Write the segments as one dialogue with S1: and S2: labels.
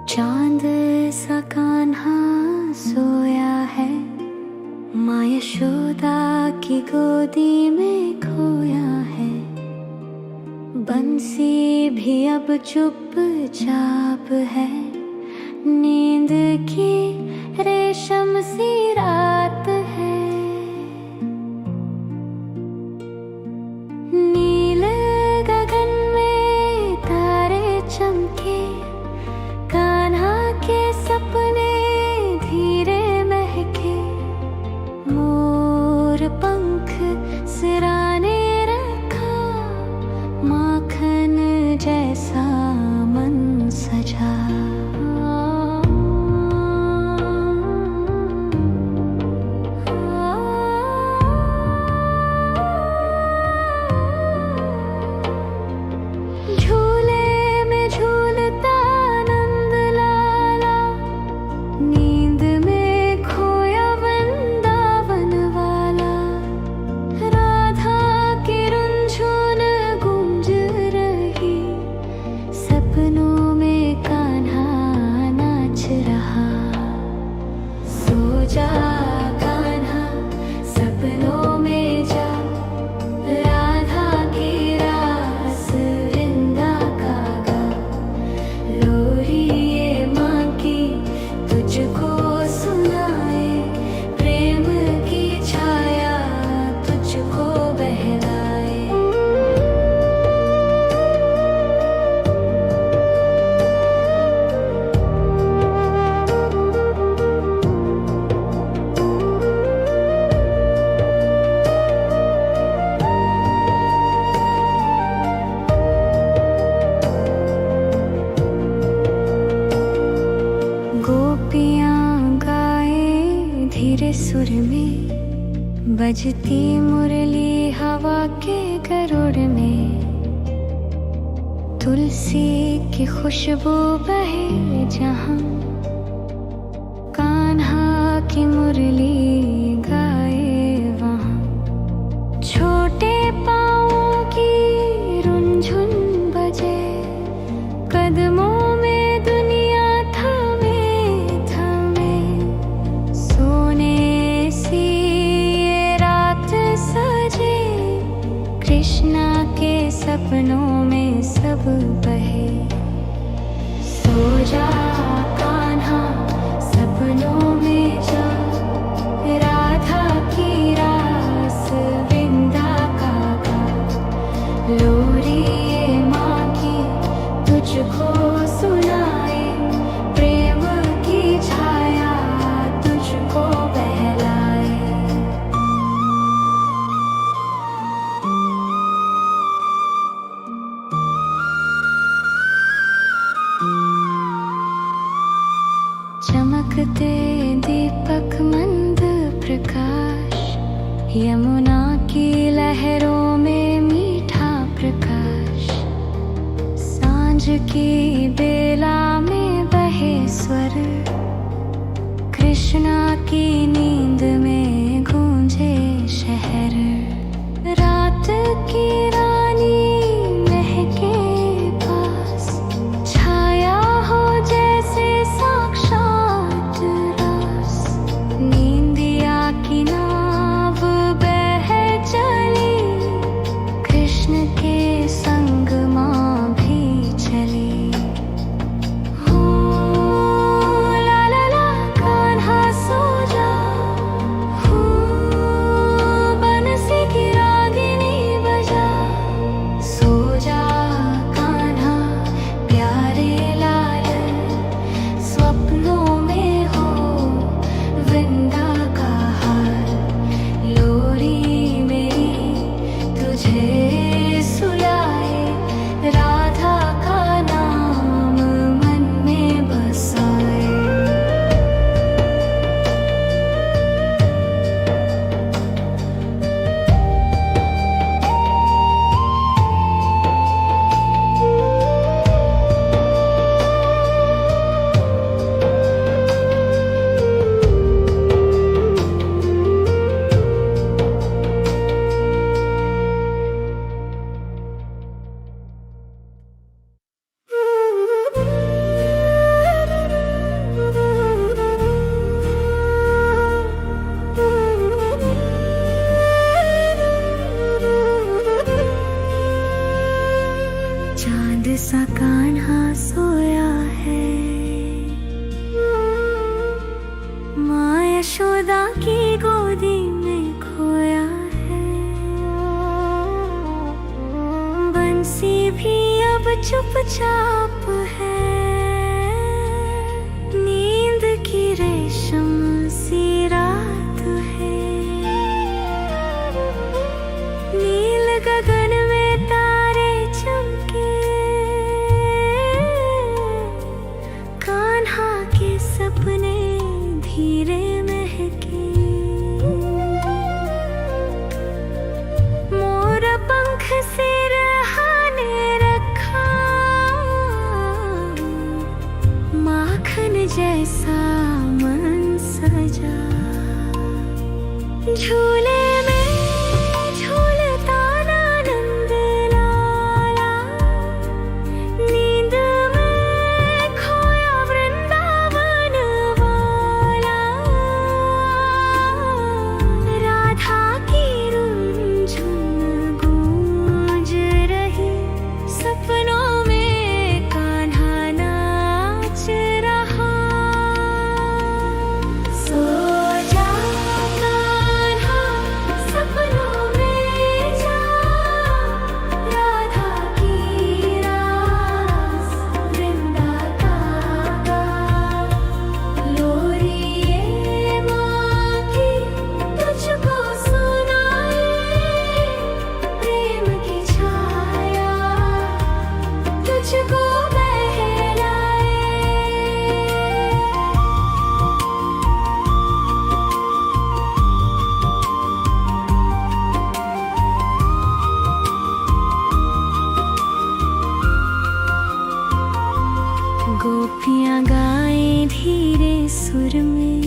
S1: चांद सा कान्हा सोया है, माँ यशोदा की गोदी में खोया है। बंसी भी अब चुपचाप है, नींद की रेशम सी रात है। नीले गगन में तारे चमके, कान्हा के सपने धीरे महके। मोर पंख सिराने रखा, माखन जैसा मन सजा। झूले में झूलता नंद लाला, नींद में खोया वृंदावन वाला। राधा की रुंझुन गूंज रही, सपनों में कान्हा नाच रहा। सो जा कान्हा सपनों में जा, राधा की रास वृंदा का गा। लोरी ये माँ की तुझको सुनाए, प्रेम की छाया तुझको बहलाए। गोपियाँ गाए धीरे सुर में, बजती मुरली हवा के गरुड़ में। तुलसी की खुशबू बहे जहाँ, कान्हा की मुरली गाए वहाँ। छोटे पाँवों की रुंझुन बजे, कदमों में दुनिया थमे थमे। सोने सी ये रात सजे, कृष्णा के सपनों में सब बहे। सो जा कान्हा सपनों में जा, राधा की रास वृंदा का गा। लोरी ये माँ की तुझको सुनाए, प्रेम की छाया तुझको बहलाए। चमकते दीपक मंद प्रकाश, यमुना की लहरों में मीठा प्रकाश। सांझ की बेला में बहे स्वर, कृष्णा की नींद में गूंजे शहर। रात की रानी महके पास, छाया हो जैसे साक्षात रास। नींदिया की नाव बह चली, कृष्ण के संग माँ भी चली। यशोदा की गोदी में खोया है। बंसी भी अब चुपचाप है, नींद की रेशम सी रात है। नील गगन में तारे चमके, कान्हा के सपने धीरे महके। मोर पंख से रहाने रखा, माखन जैसा मन सजा। झूले में झूलता नंद लाला, नींद में खोया वृंदावन वाला। राधा की रुंझुन गूंज रही, सपनों में कान्हा नाच रहा। सो जा कान्हा सपनों में जा, राधा की रास वृंदा का गा। लोरी ये माँ की तुझको सुनाए, प्रेम की छाया तुझको बहलाए। गोपियाँ गाएं धीरे सुर में,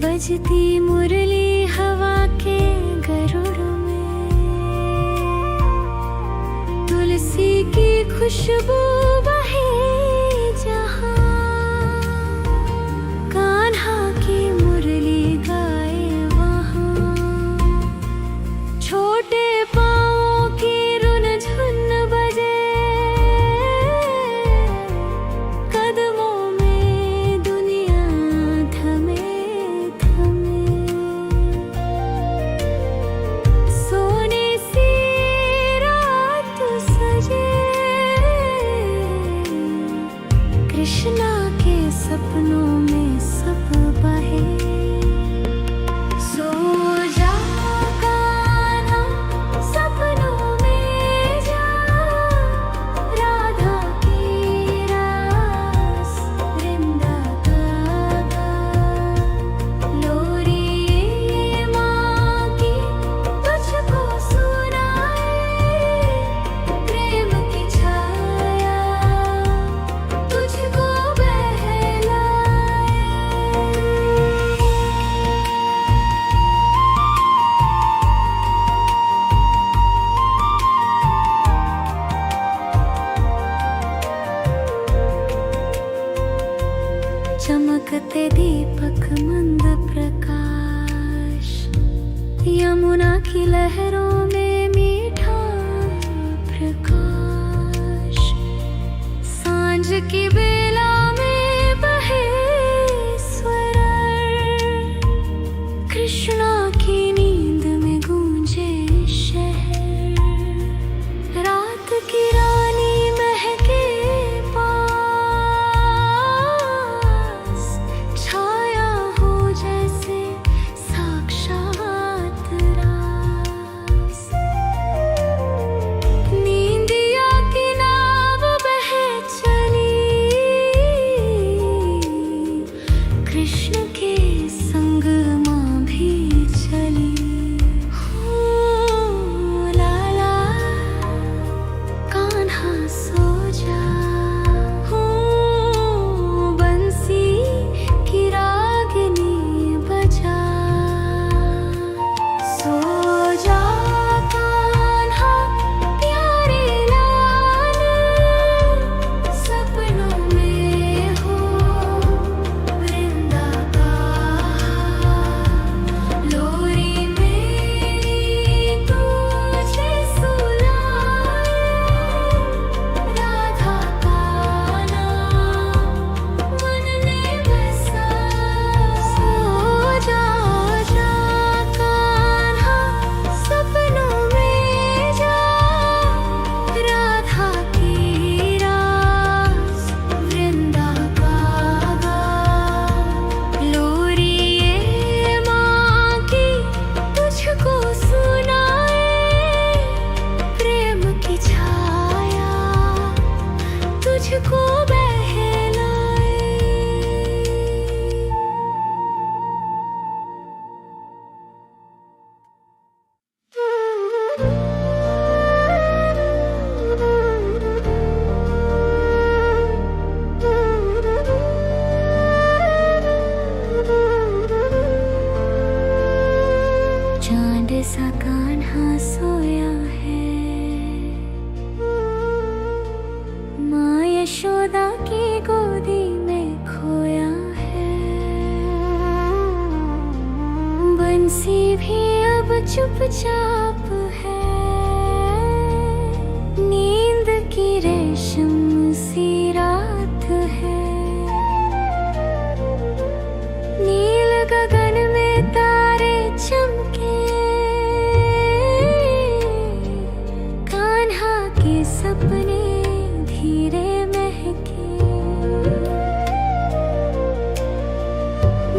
S1: बजती मुरली हवा के गरुड़ में। तुलसी की खुशबू बहे जहाँ, कान्हा की मुरली गाए वहाँ। छोटे पाँवों की रुनझुन बजे, कदमों में दुनिया थमे थमे। सोने सी रात सजे, कृष्णा के सपनों में सब बहे। सो जा कान्हा सपनों में जा, राधा की रास वृंदा का गा। लोरी ये माँ की तुझको सुनाए, प्रेम की छाया तुझको बहलाए। चमकते दीपक मंद प्रकाश, यमुना की लहरों में मीठा प्रकाश। सांझ की बेला में बहे स्वर, कृष्णा की नींद में गूंजे शहर। रात की रानी महके पास, छाया हो जैसे साक्षात रास। नींदिया की नाव बहे चली, कृष्ण के संग माँ भी चली। लाला कान्हा सो जा, बंसी की रागिनी बजा। सो जा कान्हा प्यारे लाल, सपनों में हो वृंदा का जैसा कान्हा सोया है। माँ यशोदा की गोदी में खोया है। बंसी भी अब चुपचाप है। नींद की रेशम सी रात है। नील गगन में तारे चमके। कान्हा के सपने धीरे महके।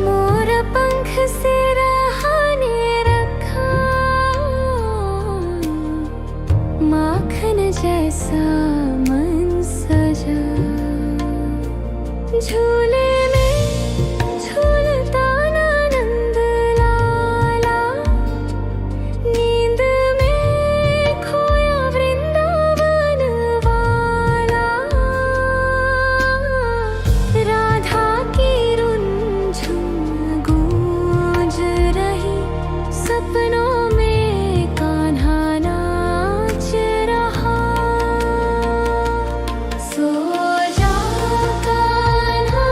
S1: मोर पंख से रहाने रखा। माखन जैसा मन सजा। झूले में झूलता नंद लाला। नींद में खोया वृंदावन वाला। राधा की रुंझुन गूंज रही। सपनों में कान्हा नाच रहा। सो जा कान्हा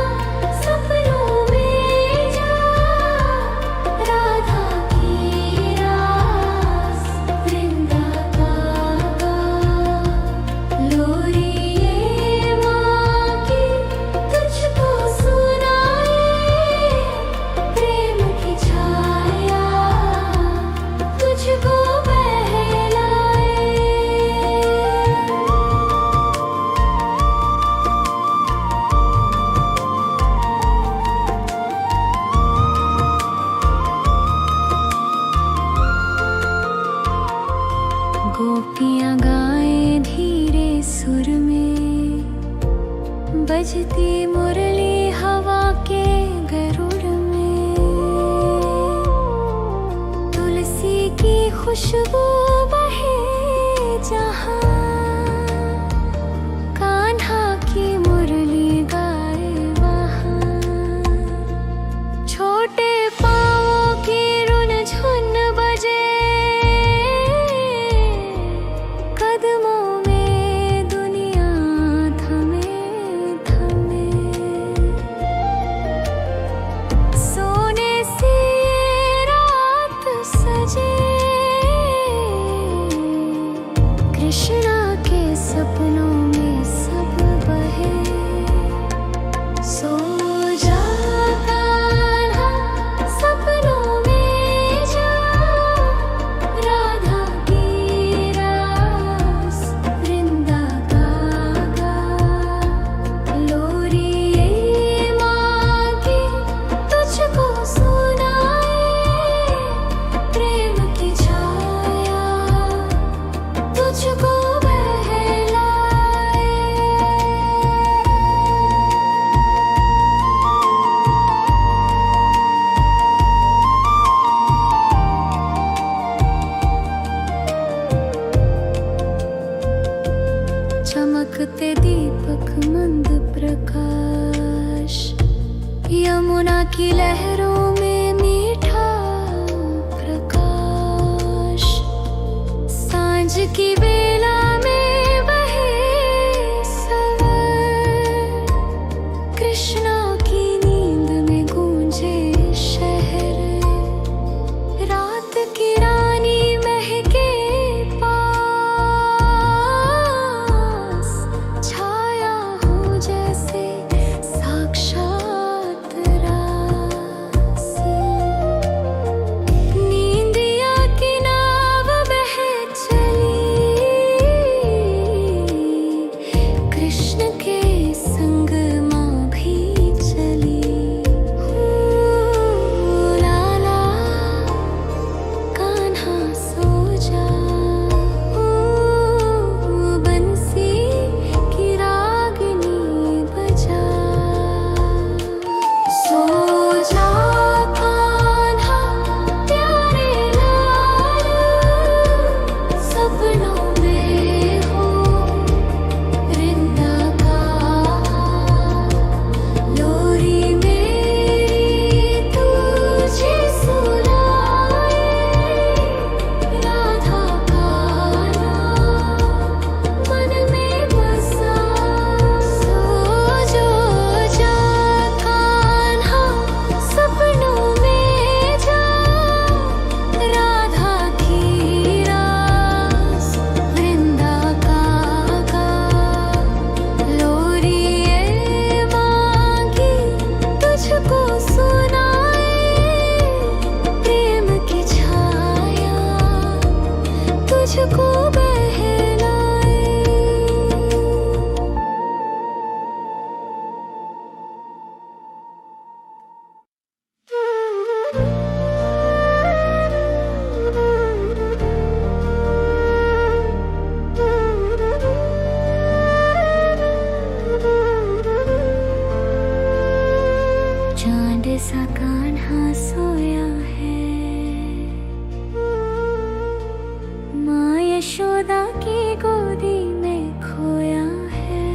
S1: सपनों में जा। राधा की रास वृंदा का लोरी ये माँ की तुझको सुनाए। प्रेम की छाया तुझको बहलाए। गोपियाँ गाएं धीरे सुर में। बजती मुरली हवा के गरुड़ में। तुलसी की खुशबू बहे जहाँ। कान्हा की मुरली गाए वहाँ। छोटे पाँवों की रुनझुन बजे। कदमों में दुनिया थमे थमे। सोने से रात सजे। कृष्णा के सपनों में सब बहे। सो जा कान्हा सपनों में जा। राधा की रास वृंदा का लोरी ये माँ की तुझको सुनाए। प्रेम की छाया तुझको बहलाए। चमकते दीपक मंद प्रकाश। यमुना की लहरों में मीठा प्रकाश। सांझ की बेला में बहे सवर। कृष्णा की नींद में गूंजे शहर। रात की रानी महके पास। छाया हो जैसे साक्षात रास। चांद सा कान्हा सोया है, माँ यशोदा की गोदी में खोया है।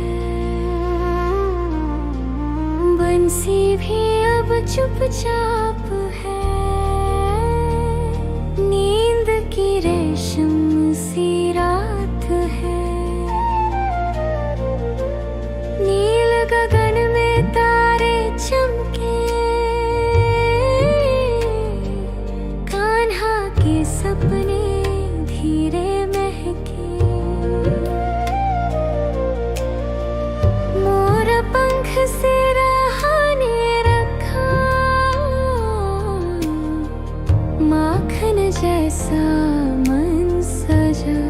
S1: बंसी भी अब चुपचाप है, नींद की रेशम सी रात है। नील गगन में तारे चमके, कान्हा के सपने धीरे महके। मोर पंख से रहाने रखा, माखन जैसा मन सजा।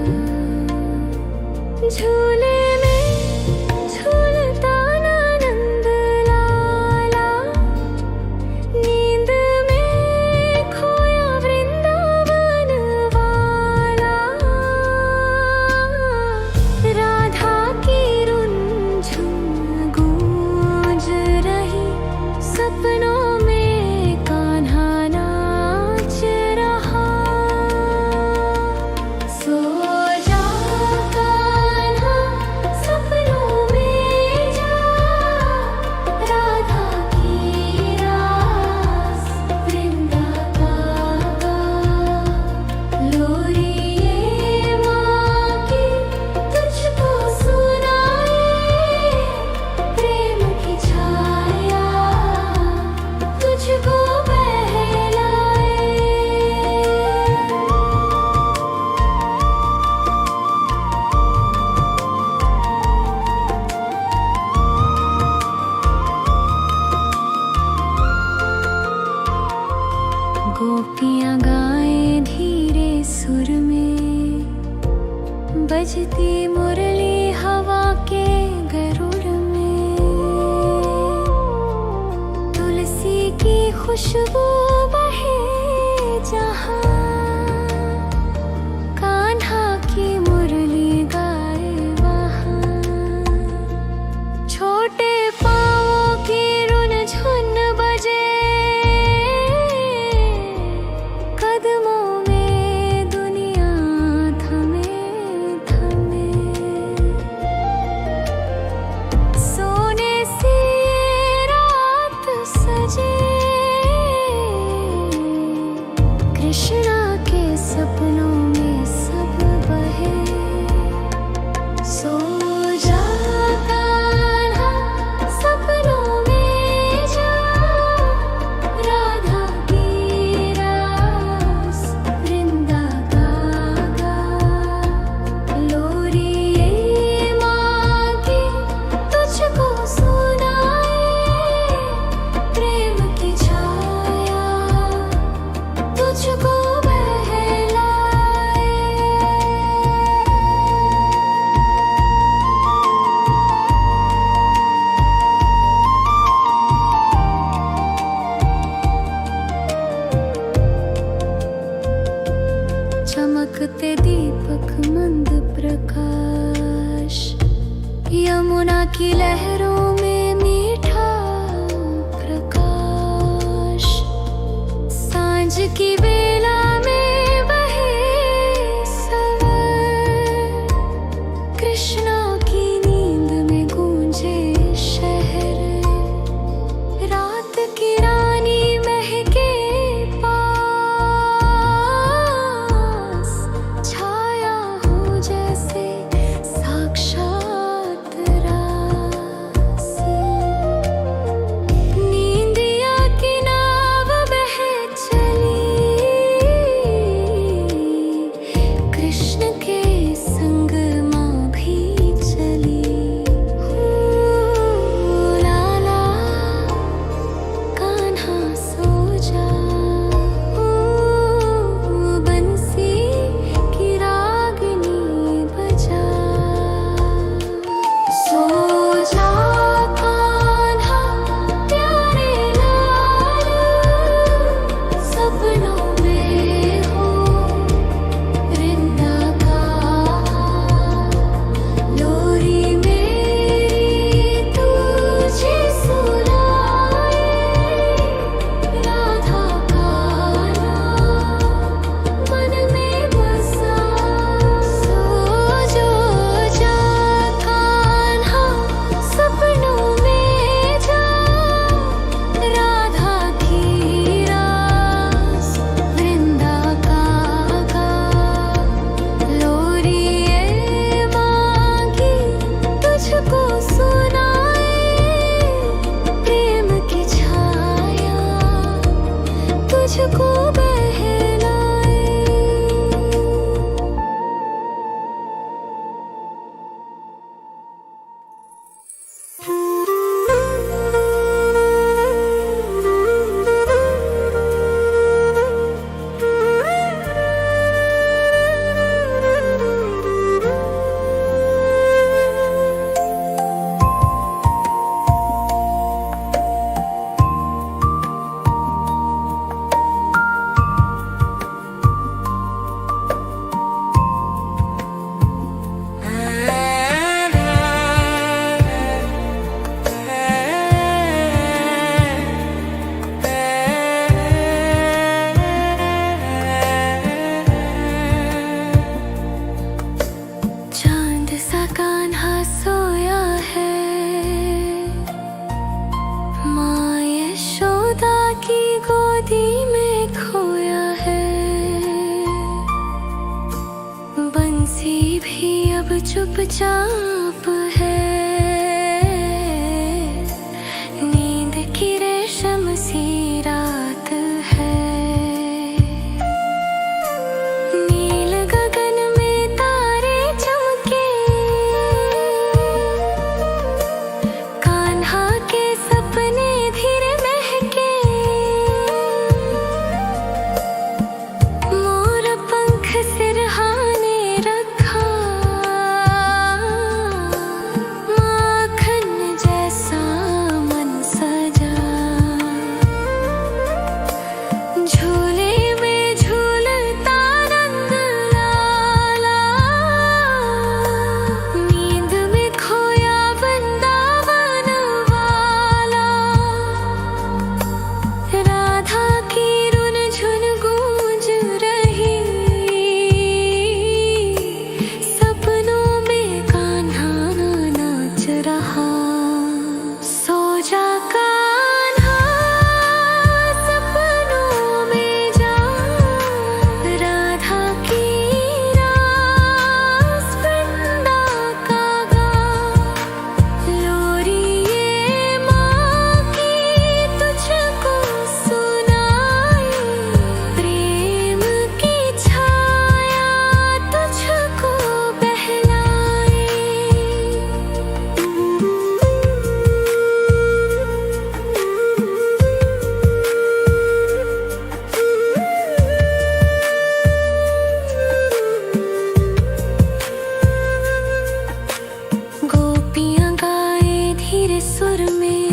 S1: झूले में झूलता नंद लाला, नींद में खोया वृंदावन वाला। राधा की रुंझुन गूंज रही, सपनों में कान्हा नाच रहा। सो जा कान्हा सपनों में जा, राधा की रास वृंदावन। लोरी ये माँ की तुझको सुनाए, प्रेम की छाया तुझको बहलाए। गोपियाँ गाएं धीरे सुर में, बजती मुरली हवा के गरुड़ में। तुलसी की खुशबू बहे जहाँ, कान्हा की मुरली गाए वहाँ। छोटे पाँवों की रुनझुन बजे, कदमों में दुनिया थमे थमे। सोने से रात सजे, कृष्णा के सपनों में सब बहे। सो जा कान्हा सपनों में जा, राधा की रास वृंदावन। लोरी ये माँ की तुझको सुनाए, प्रेम की छाया तुझको बहलाए। चमकते दीपक मंद प्रकाश, यमुना की लहरों में मीठा प्रकाश। सांझ की बेला में बहे सवर, कृष्णा की नींद में गूंजे शहर। रात की रानी महके पास, छाया हो जैसे साक्षात रास। नींदिया की नाव बह चली, की गोदी में खोया है। बंसी भी अब चुपचाप है। नींद की रेशम सी रात है। नील गगन में तारे चमके। कान्हा के सपने धीरे महके। मोर पंख सिरहाने रखा। माखन जैसा मन सजा। झूले में झूलता रंग लाला। नींद में खोया वृंदावन वाला। राधा की रुन झुन गूंज रही। सपनों में कान्हा नाच रहा। सो जा कान्हा सपनों में जा। राधा की रास वृंदा का गा। लोरी ये माँ की तुझको सुनाई। प्रेम की छाया तुझको बहलाई। गोपियाँ गाए धीरे सुर में।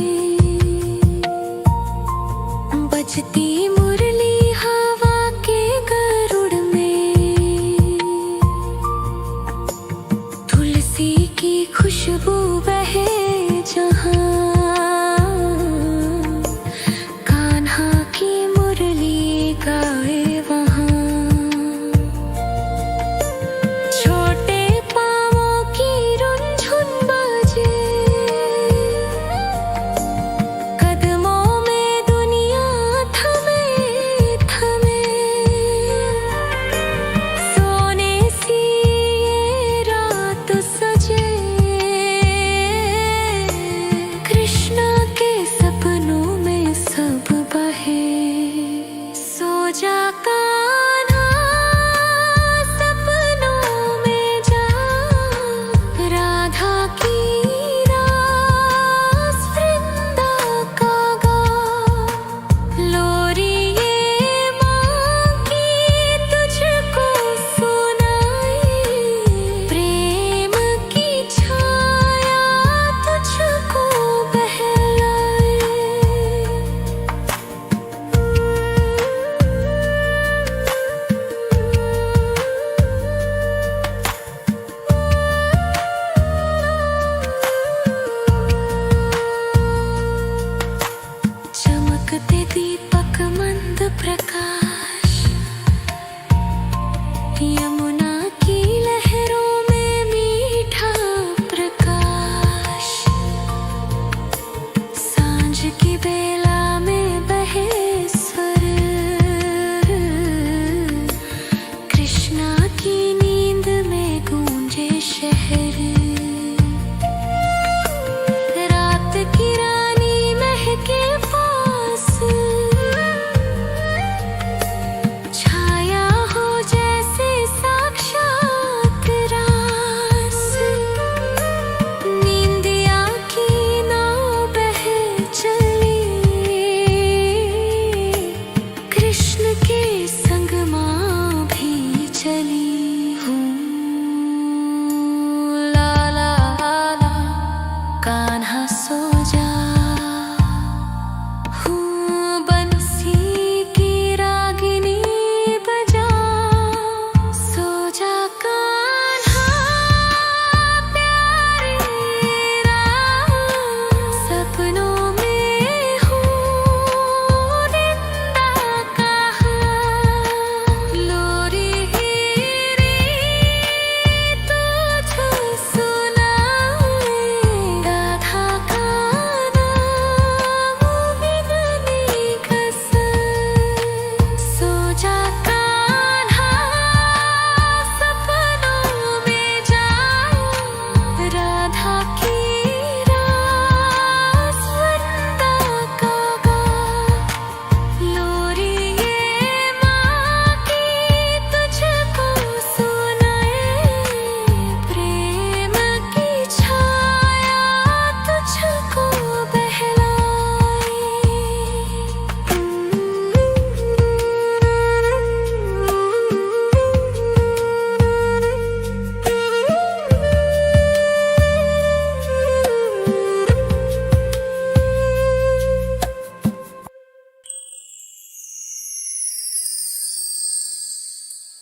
S1: बजती मुरली हवा के गरुड़ में। तुलसी की खुशबू बहे जहाँ। कान्हा की मुरली गाए वहाँ। छोटे पाँवों की रुनझुन बजे। कदमों में दुनिया थमे थमे। सोने सी ये रात सजे। कृष्णा के सपनों में सब बहे। सो जा कान्हा सपनों में जा। राधा की रास वृंदा का गा। लोरी ये माँ की तुझको सुनाई। प्रेम की छाया तुझको बहलाई। चमकते दीपक मंद प्रकाश। यमुना की लहरों में मीठा प्रकाश। सांझ की बेला में बहे स्वर। कृष्णा की नींद में गूंजे शहर। रात की रानी महके पास।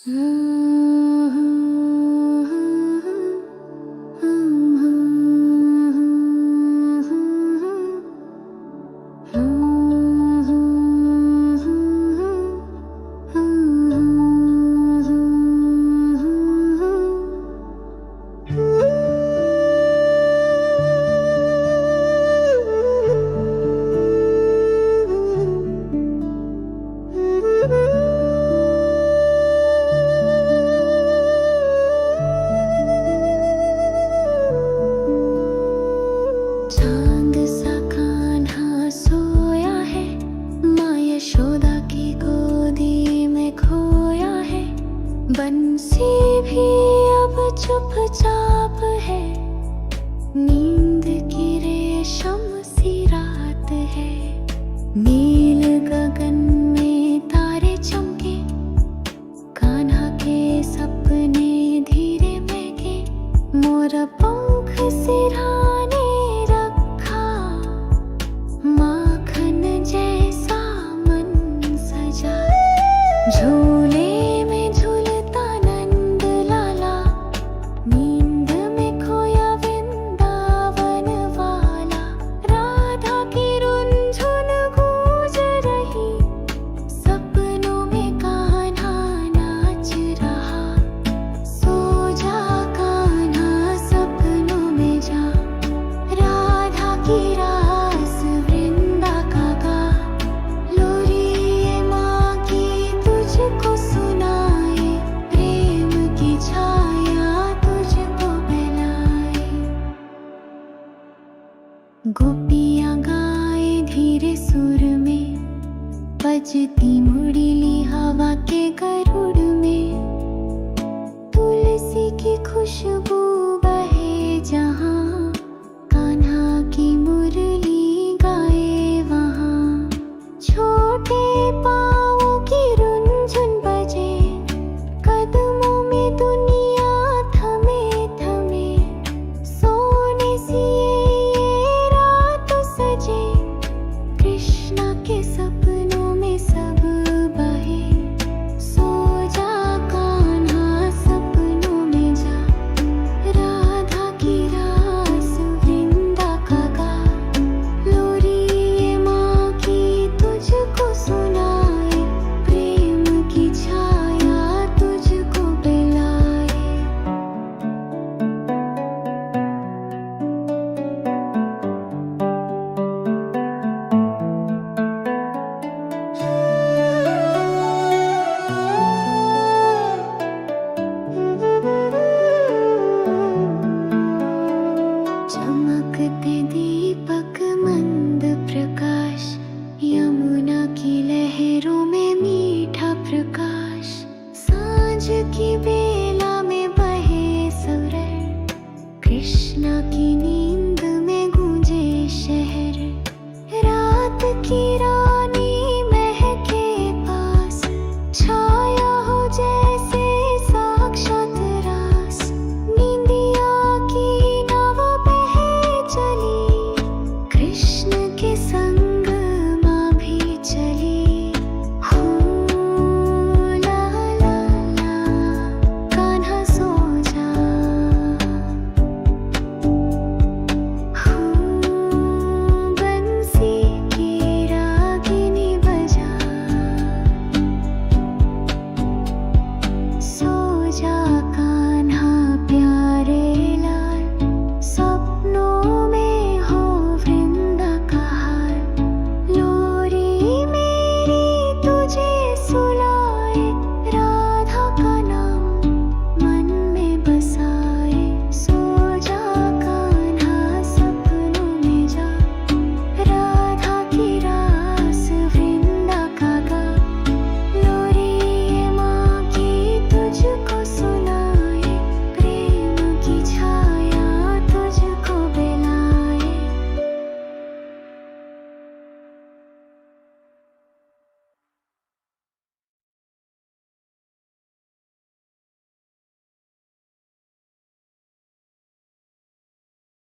S1: चांद सा कान्हा सोया है, माँ यशोदा की गोदी में खोया है। बंसी भी अब चुपचाप है, नींद की रेशम सी रात है। नील गगन में तारे चमके, कान्हा के सपने धीरे महके। मोर पंख सिरहाने रखा, माखन जैसा मन सजा। झूले में झूलता नंद लाला, नींद में खोया वृंदावन वाला। राधा की रुंझुन गूंज रही, सपनों में कान्हा नाच रहा। सो जा कान्हा सपनों में जा, राधा की रास वृंदा का गा। लोरी ये माँ की तुझको सुनाए, प्रेम की छाया तुझको बहलाए। गोपियाँ गाए धीरे सुर में, बजती मुरली हवा के गरुड़ में। तुलसी की खुशबू बहे जहाँ, कान्हा की मुरली गाए वहाँ। छोटे